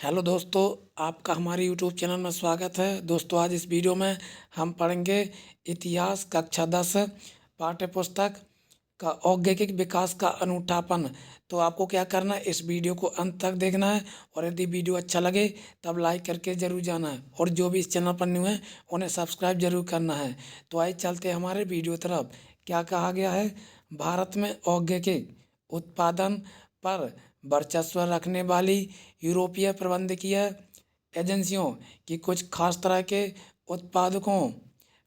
Hello दोस्तों, आपका हमारे यूट्यूब चैनल में स्वागत है। दोस्तों, आज इस वीडियो में हम पढ़ेंगे इतिहास कक्षा 10 पाठ्य पुस्तक का औद्योगिक विकास का अनूठापन। तो आपको क्या करना है, इस वीडियो को अंत तक देखना है और यदि वीडियो अच्छा लगे तब लाइक करके ज़रूर जाना है और जो भी इस चैनल पर न्यू है उन्हें सब्सक्राइब जरूर करना है। तो आइए चलते हैं हमारे वीडियो तरफ। क्या कहा गया है, भारत में औद्योगिक उत्पादन पर वर्चस्व रखने वाली यूरोपीय प्रबंधकीय एजेंसियों की कुछ खास तरह के उत्पादकों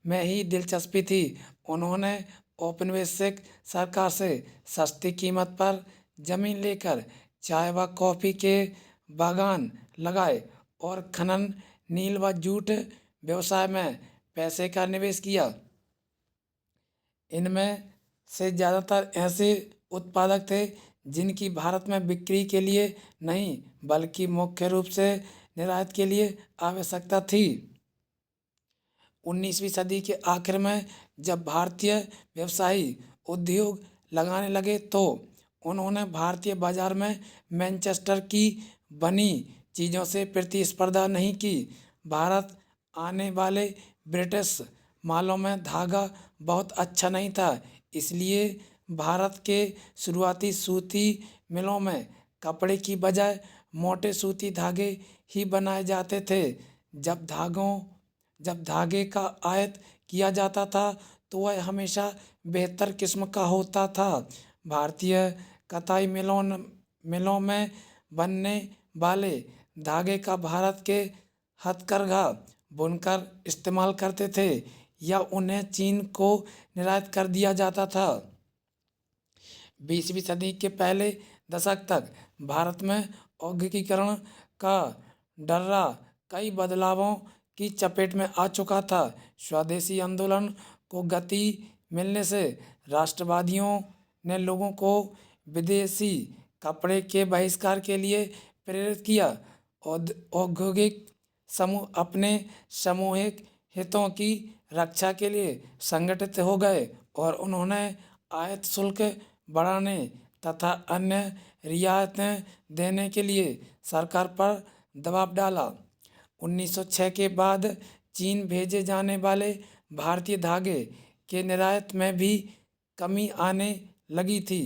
में ही दिलचस्पी थी। उन्होंने औपनिवेशिक सरकार से सस्ती कीमत पर जमीन लेकर चाय व कॉफ़ी के बागान लगाए और खनन, नील व जूट व्यवसाय में पैसे का निवेश किया। इनमें से ज़्यादातर ऐसे उत्पादक थे जिनकी भारत में बिक्री के लिए नहीं बल्कि मुख्य रूप से निर्यात के लिए आवश्यकता थी। 19वीं सदी के आखिर में जब भारतीय व्यवसायी उद्योग लगाने लगे तो उन्होंने भारतीय बाजार में मैनचेस्टर की बनी चीज़ों से प्रतिस्पर्धा नहीं की। भारत आने वाले ब्रिटिश मालों में धागा बहुत अच्छा नहीं था, इसलिए भारत के शुरुआती सूती मिलों में कपड़े की बजाय मोटे सूती धागे ही बनाए जाते थे। जब धागे का आयात किया जाता था तो वह हमेशा बेहतर किस्म का होता था। भारतीय कताई मिलों में बनने वाले धागे का भारत के हथकरघा बुनकर इस्तेमाल करते थे या उन्हें चीन को निर्यात कर दिया जाता था। 20वीं सदी के पहले दशक तक भारत में औद्योगिकीकरण का डर्रा कई बदलावों की चपेट में आ चुका था। स्वदेशी आंदोलन को गति मिलने से राष्ट्रवादियों ने लोगों को विदेशी कपड़े के बहिष्कार के लिए प्रेरित किया। औद्योगिक समूह अपने सामूहिक हितों की रक्षा के लिए संगठित हो गए और उन्होंने आयात शुल्क बढ़ाने तथा अन्य रियायतें देने के लिए सरकार पर दबाव डाला। 1906 के बाद चीन भेजे जाने वाले भारतीय धागे के निर्यात में भी कमी आने लगी थी।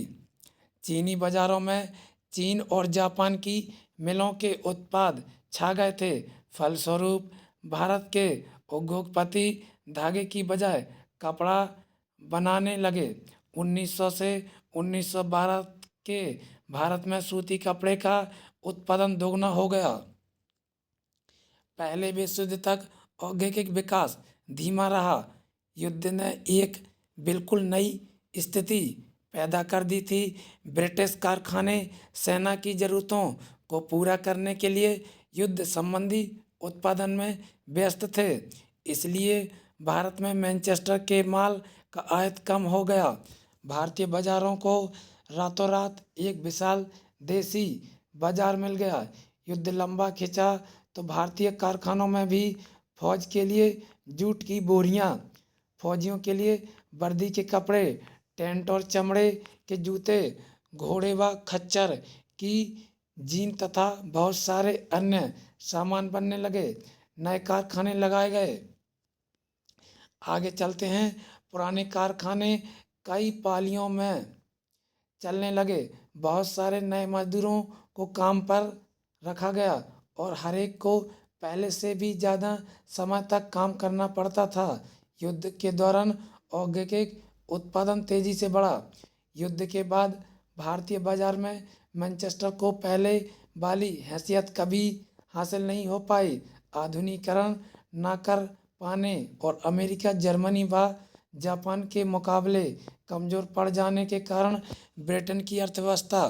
चीनी बाजारों में चीन और जापान की मिलों के उत्पाद छा गए थे। फलस्वरूप भारत के उद्योगपति धागे की बजाय कपड़ा बनाने लगे। 1900 से 1912 के भारत में सूती कपड़े का उत्पादन दोगुना हो गया। पहले विश्व युद्ध तक औद्योगिक विकास धीमा रहा। युद्ध ने एक बिल्कुल नई स्थिति पैदा कर दी थी। ब्रिटिश कारखाने सेना की ज़रूरतों को पूरा करने के लिए युद्ध संबंधी उत्पादन में व्यस्त थे, इसलिए भारत में मैनचेस्टर के माल का आयात कम हो गया। भारतीय बाजारों को रातों रात एक विशाल देसी बाजार मिल गया। युद्ध लंबा खिंचा तो भारतीय कारखानों में भी फौज के लिए जूट की बोरियां, फौजियों के लिए वर्दी के कपड़े, टेंट और चमड़े के जूते, घोड़े व खच्चर की जीन तथा बहुत सारे अन्य सामान बनने लगे। नए कारखाने लगाए गए। आगे चलते हैं। पुराने कारखाने कई पालियों में चलने लगे। बहुत सारे नए मजदूरों को काम पर रखा गया और हर एक को पहले से भी ज़्यादा समय तक काम करना पड़ता था। युद्ध के दौरान औद्योगिक उत्पादन तेजी से बढ़ा। युद्ध के बाद भारतीय बाजार में मैनचेस्टर को पहले वाली हैसियत कभी हासिल नहीं हो पाई। आधुनिकीकरण न कर पाने और अमेरिका, जर्मनी व जापान के मुकाबले कमज़ोर पड़ जाने के कारण ब्रिटेन की अर्थव्यवस्था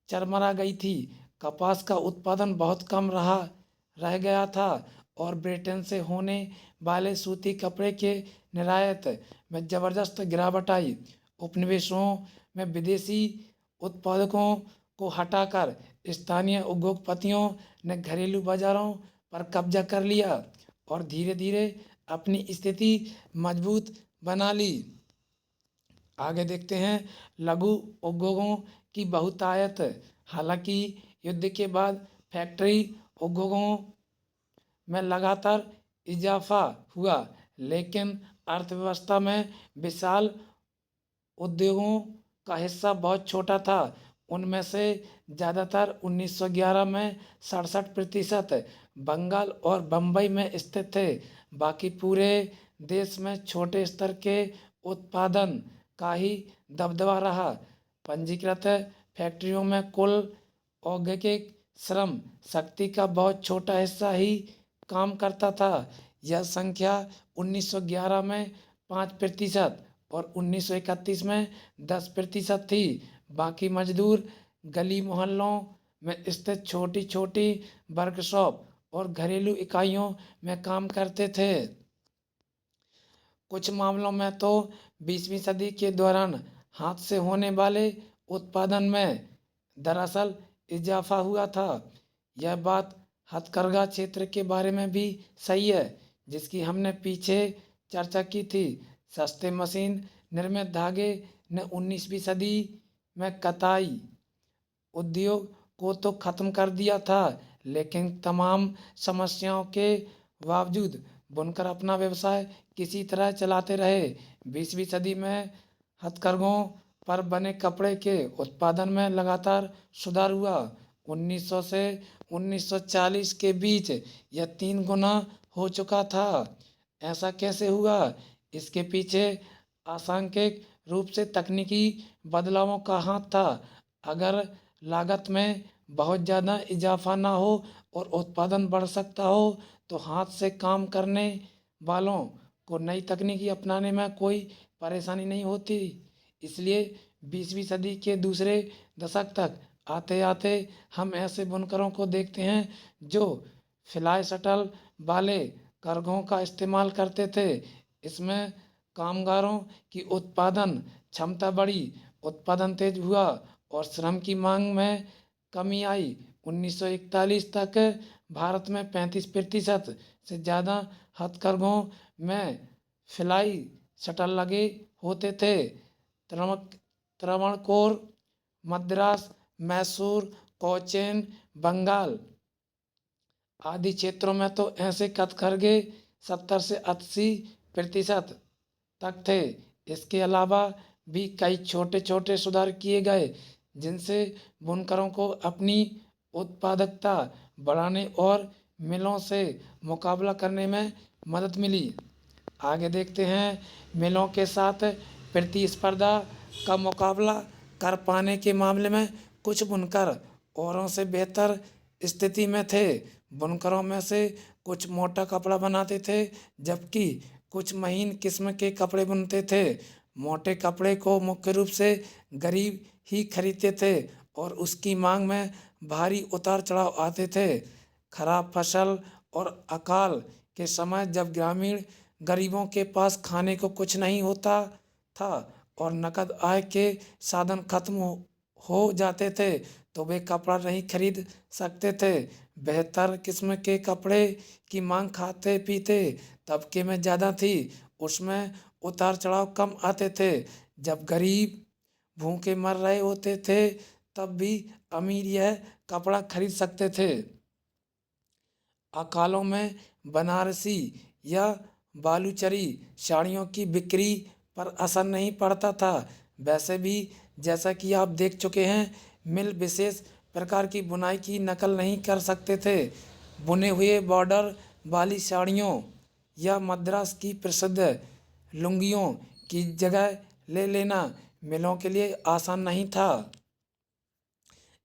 चरमरा गई थी। कपास का उत्पादन बहुत कम रह गया था और ब्रिटेन से होने वाले सूती कपड़े के निर्यात में ज़बरदस्त गिरावट आई। उपनिवेशों में विदेशी उत्पादकों को हटाकर स्थानीय उद्योगपतियों ने घरेलू बाजारों पर कब्जा कर लिया और धीरे धीरे अपनी स्थिति मजबूत बना ली। आगे देखते हैं। लघु उद्योगों की बहुतायत। हालांकि युद्ध के बाद फैक्ट्री उद्योगों में लगातार इजाफा हुआ, लेकिन अर्थव्यवस्था में विशाल उद्योगों का हिस्सा बहुत छोटा था। उनमें से ज़्यादातर 1911 में 67% बंगाल और बम्बई में स्थित थे। बाकी पूरे देश में छोटे स्तर के उत्पादन का ही दबदबा रहा। पंजीकृत फैक्ट्रियों में कुल औद्योगिक श्रम शक्ति का बहुत छोटा हिस्सा ही काम करता था। यह संख्या 1911 में 5% और 1931 में 10% थी। बाकी मजदूर गली मोहल्लों में स्थित छोटी छोटी वर्कशॉप और घरेलू इकाइयों में काम करते थे। कुछ मामलों में तो 20वीं सदी के दौरान हाथ से होने वाले उत्पादन में दरअसल इजाफा हुआ था। यह बात हथकरघा क्षेत्र के बारे में भी सही है, जिसकी हमने पीछे चर्चा की थी। सस्ते मशीन निर्मित धागे ने 19वीं सदी में कताई उद्योग को तो खत्म कर दिया था, लेकिन तमाम समस्याओं के बावजूद बुनकर अपना व्यवसाय किसी तरह चलाते रहे। 20वीं सदी में हथकरघों पर बने कपड़े के उत्पादन में लगातार सुधार हुआ। 1900 से 1940 के बीच यह 3 गुना हो चुका था। ऐसा कैसे हुआ? इसके पीछे आंशिक रूप से तकनीकी बदलावों का हाथ था। अगर लागत में बहुत ज़्यादा इजाफा ना हो और उत्पादन बढ़ सकता हो, तो हाथ से काम करने वालों को नई तकनीकी अपनाने में कोई परेशानी नहीं होती। इसलिए 20वीं सदी के दूसरे दशक तक आते आते हम ऐसे बुनकरों को देखते हैं जो फ्लाई शटल वाले करघों का इस्तेमाल करते थे। इसमें कामगारों की उत्पादन क्षमता बढ़ी, उत्पादन तेज हुआ और श्रम की मांग में कमी आई। 1941 तक भारत में 35% से ज़्यादा हथकरघों में फ्लाई शटल लगे होते थे। त्रावणकोर, मद्रास, मैसूर, कोचीन, बंगाल आदि क्षेत्रों में तो ऐसे हथकरघे 70 से 80% तक थे। इसके अलावा भी कई छोटे छोटे सुधार किए गए, जिनसे बुनकरों को अपनी उत्पादकता बढ़ाने और मिलों से मुकाबला करने में मदद मिली। आगे देखते हैं, मिलों के साथ प्रतिस्पर्धा का मुकाबला कर पाने के मामले में कुछ बुनकर औरों से बेहतर स्थिति में थे। बुनकरों में से कुछ मोटा कपड़ा बनाते थे, जबकि कुछ महीन किस्म के कपड़े बुनते थे। मोटे कपड़े को मुख्य रूप से गरीब ही खरीदते थे और उसकी मांग में भारी उतार चढ़ाव आते थे। खराब फसल और अकाल के समय जब ग्रामीण गरीबों के पास खाने को कुछ नहीं होता था और नकद आय के साधन खत्म हो जाते थे, तो वे कपड़ा नहीं खरीद सकते थे। बेहतर किस्म के कपड़े की मांग खाते पीते तबके में ज़्यादा थी, उसमें उतार चढ़ाव कम आते थे। जब गरीब भूखे मर रहे होते थे, तब भी अमीर यह कपड़ा खरीद सकते थे। अकालों में बनारसी या बालूचरी साड़ियों की बिक्री पर असर नहीं पड़ता था। वैसे भी जैसा कि आप देख चुके हैं, मिल विशेष प्रकार की बुनाई की नकल नहीं कर सकते थे। बुने हुए बॉर्डर वाली साड़ियों या मद्रास की प्रसिद्ध लुंगियों की जगह ले लेना मिलों के लिए आसान नहीं था।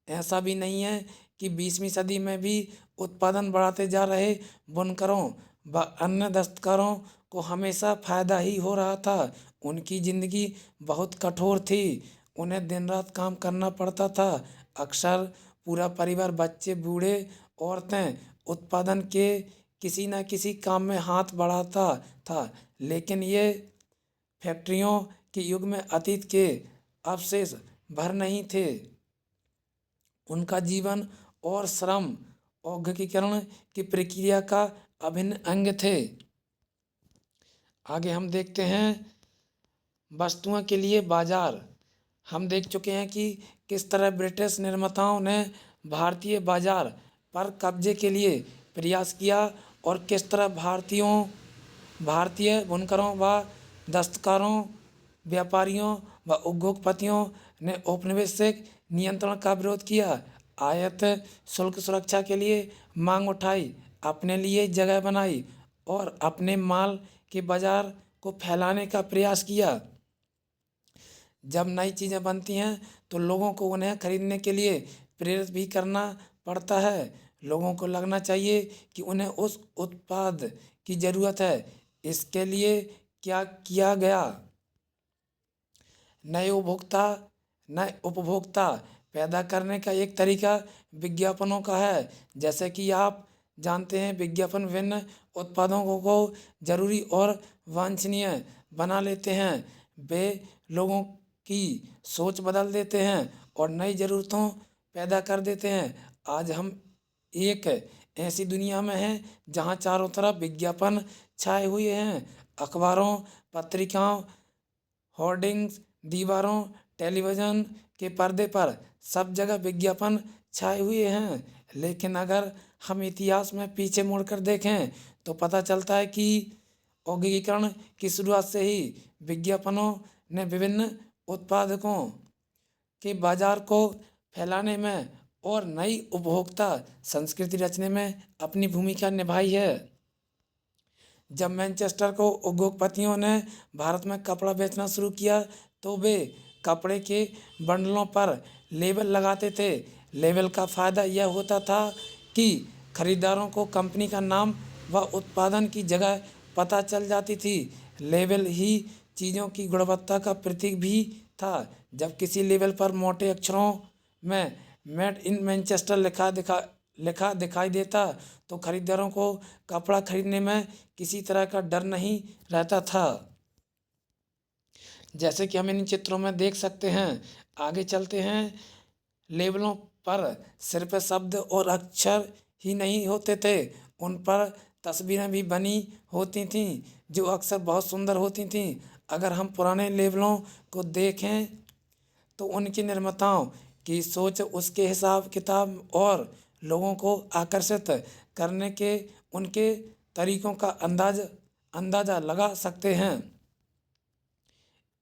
ऐसा भी नहीं है कि 20वीं सदी में भी उत्पादन बढ़ाते जा रहे बुनकरों व अन्य दस्तकारों को हमेशा फायदा ही हो रहा था। उनकी जिंदगी बहुत कठोर थी, उन्हें दिन रात काम करना पड़ता था। अक्सर पूरा परिवार, बच्चे, बूढ़े, औरतें उत्पादन के किसी न किसी काम में हाथ बढ़ाता था। लेकिन ये फैक्ट्रियों के युग में अतीत के अवशेष भर नहीं थे। उनका जीवन और श्रम औद्योगिकीकरण की प्रक्रिया का अभिन्न अंग थे। आगे हम देखते हैं वस्तुओं के लिए बाजार। हम देख चुके हैं कि किस तरह ब्रिटिश निर्माताओं ने भारतीय बाजार पर कब्जे के लिए प्रयास किया और किस तरह भारतीय बुनकरों व दस्तकारों, व्यापारियों व उद्योगपतियों ने औपनिवेशिक नियंत्रण का विरोध किया, आयात शुल्क सुरक्षा के लिए मांग उठाई, अपने लिए जगह बनाई और अपने माल के बाजार को फैलाने का प्रयास किया। जब नई चीज़ें बनती हैं तो लोगों को उन्हें खरीदने के लिए प्रेरित भी करना पड़ता है। लोगों को लगना चाहिए कि उन्हें उस उत्पाद की ज़रूरत है। इसके लिए क्या किया गया? नए उपभोक्ता पैदा करने का एक तरीका विज्ञापनों का है। जैसे कि आप जानते हैं, विज्ञापन विभिन्न उत्पादों को जरूरी और वांछनीय बना लेते हैं। वे लोगों की सोच बदल देते हैं और नई ज़रूरतों पैदा कर देते हैं। आज हम एक ऐसी दुनिया में हैं जहां चारों तरफ विज्ञापन छाए हुए हैं। अखबारों, पत्रिकाओं, होर्डिंग्स, दीवारों, टेलीविज़न के पर्दे पर सब जगह विज्ञापन छाए हुए हैं। लेकिन अगर हम इतिहास में पीछे मुड़कर देखें तो पता चलता है कि औद्योगिकरण की शुरुआत से ही विज्ञापनों ने विभिन्न उत्पादकों के बाजार को फैलाने में और नई उपभोक्ता संस्कृति रचने में अपनी भूमिका निभाई है। जब मैनचेस्टर को उद्योगपतियों ने भारत में कपड़ा बेचना शुरू किया तो वे कपड़े के बंडलों पर लेबल लगाते थे। लेबल का फ़ायदा यह होता था कि खरीदारों को कंपनी का नाम व उत्पादन की जगह पता चल जाती थी। लेबल ही चीज़ों की गुणवत्ता का प्रतीक भी था। जब किसी लेबल पर मोटे अक्षरों में मेड इन मैनचेस्टर लिखा दिखाई देता तो खरीदारों को कपड़ा खरीदने में किसी तरह का डर नहीं रहता था। जैसे कि हम इन चित्रों में देख सकते हैं। आगे चलते हैं। लेबलों पर सिर्फ शब्द और अक्षर ही नहीं होते थे, उन पर तस्वीरें भी बनी होती थीं जो अक्सर बहुत सुंदर होती थीं। अगर हम पुराने लेबलों को देखें तो उनकी निर्माताओं की सोच, उसके हिसाब किताब और लोगों को आकर्षित करने के उनके तरीकों का अंदाज़ा लगा सकते हैं।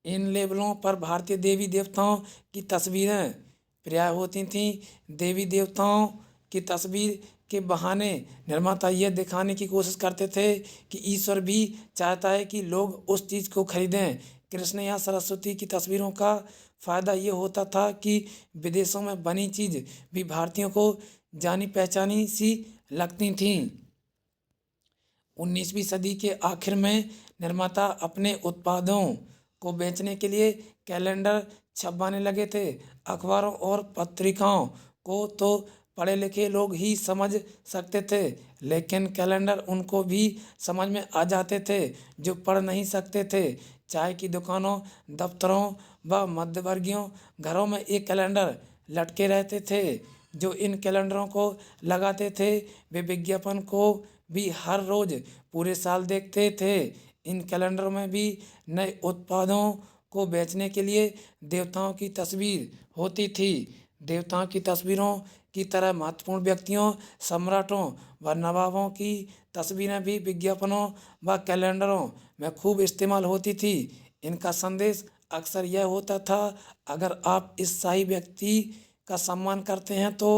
इन लेबलों पर भारतीय देवी देवताओं की तस्वीरें प्राय होती थीं। देवी देवताओं की तस्वीर के बहाने निर्माता यह दिखाने की कोशिश करते थे कि ईश्वर भी चाहता है कि लोग उस चीज़ को खरीदें। कृष्ण या सरस्वती की तस्वीरों का फ़ायदा ये होता था कि विदेशों में बनी चीज़ भी भारतीयों को जानी पहचानी सी लगती थीं। 19वीं सदी के आखिर में निर्माता अपने उत्पादों को बेचने के लिए कैलेंडर छपवाने लगे थे। अखबारों और पत्रिकाओं को तो पढ़े लिखे लोग ही समझ सकते थे, लेकिन कैलेंडर उनको भी समझ में आ जाते थे जो पढ़ नहीं सकते थे। चाय की दुकानों, दफ्तरों व मध्यवर्गीय घरों में एक कैलेंडर लटके रहते थे। जो इन कैलेंडरों को लगाते थे वे विज्ञापन को भी हर रोज़ पूरे साल देखते थे। इन कैलेंडरों में भी नए उत्पादों को बेचने के लिए देवताओं की तस्वीर होती थी। देवताओं की तस्वीरों की तरह महत्वपूर्ण व्यक्तियों, सम्राटों व नवाबों की तस्वीरें भी विज्ञापनों व कैलेंडरों में खूब इस्तेमाल होती थी। इनका संदेश अक्सर यह होता था, अगर आप इस शाही व्यक्ति का सम्मान करते हैं तो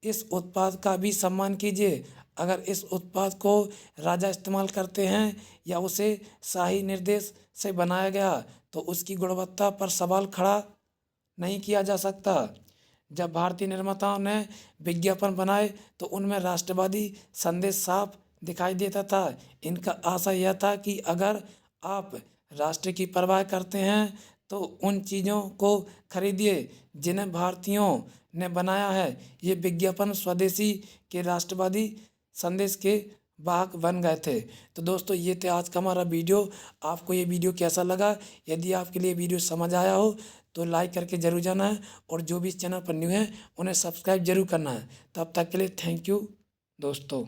इस उत्पाद का भी सम्मान कीजिए। अगर इस उत्पाद को राजा इस्तेमाल करते हैं या उसे शाही निर्देश से बनाया गया तो उसकी गुणवत्ता पर सवाल खड़ा नहीं किया जा सकता। जब भारतीय निर्माताओं ने विज्ञापन बनाए तो उनमें राष्ट्रवादी संदेश साफ दिखाई देता था। इनका आशय यह था कि अगर आप राष्ट्र की परवाह करते हैं तो उन चीज़ों को खरीदिए जिन्हें भारतीयों ने बनाया है। ये विज्ञापन स्वदेशी के राष्ट्रवादी संदेश के वाहक बन गए थे। तो दोस्तों, ये थे आज का हमारा वीडियो। आपको ये वीडियो कैसा लगा? यदि आपके लिए वीडियो समझ आया हो तो लाइक करके जरूर जाना है और जो भी इस चैनल पर न्यू है उन्हें सब्सक्राइब जरूर करना है। तब तक के लिए थैंक यू दोस्तों।